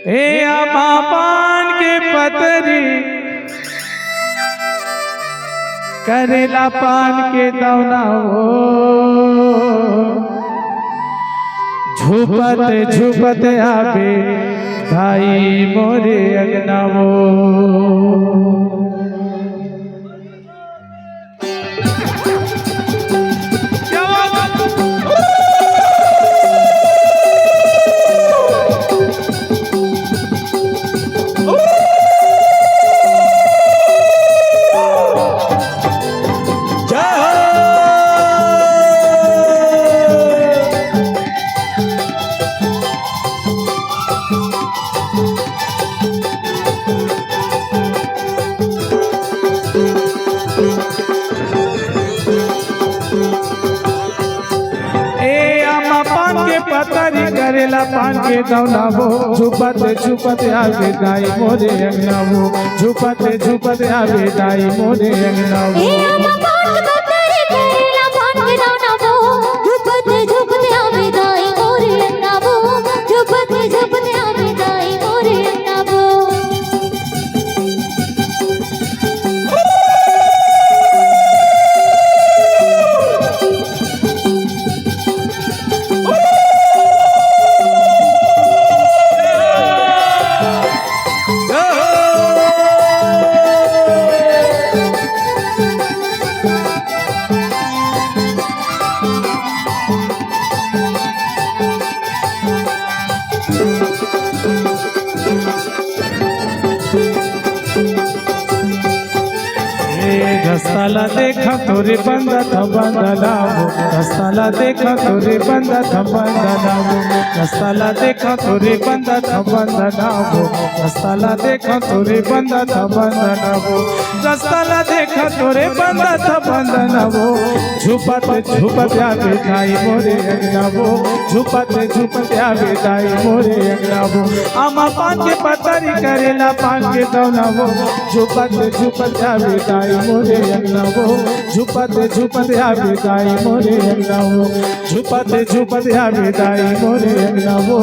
ए आमा पान के पतरी करेला पान के दौना हो झुपत झुपत आवे भाई मोरे अगना वो पतरी करेला पान के दौना वो झुपत झुपत आवे दाई मोरे अंगना वो झुपत झुपत आवे दाई मोरे अंगना वो रस्ताला देखा तोरे बंदा था बंदा वो रस्ताला देखा तोरे बंदा था बंदा वो रस्ताला देखा तोरे बंदा था बंदा वो रस्ताला देखा तोरे बंदा था बंदा वो रस्ताला देखा तोरे बंदा था बंदा वो झुपत झुपत आवे दाई मोरे अंगना वो झुपत झुपत आवे दाई मोरे अंगना वो आमा पान के पतरी करेला पान के दौना वो झुपत झुपत आवे दाई मोरे अंगना वो झुपत झुपत आवे दाई मोरे अंगना वो झुपत झुपत आवे दाई मोरे अंगना वो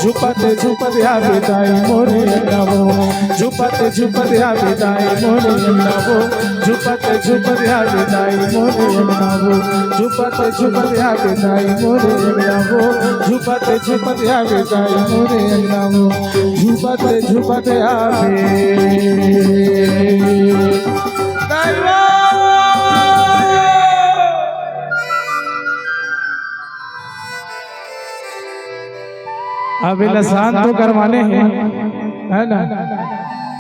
झुपत झुपत आवे दाई मोरे अंगना वो झुपत झुपत आवे दाई मोरे अंगना वो झुपत झुपत आवे दाई मोरे अंगना वो झुपत झुपत आवे दाई मोरे अंगना वो झुपत झुपत आवे दाई मोरे अंगना वो झुपत झुपत आवे अब लसान तो करवाने हैं है ना।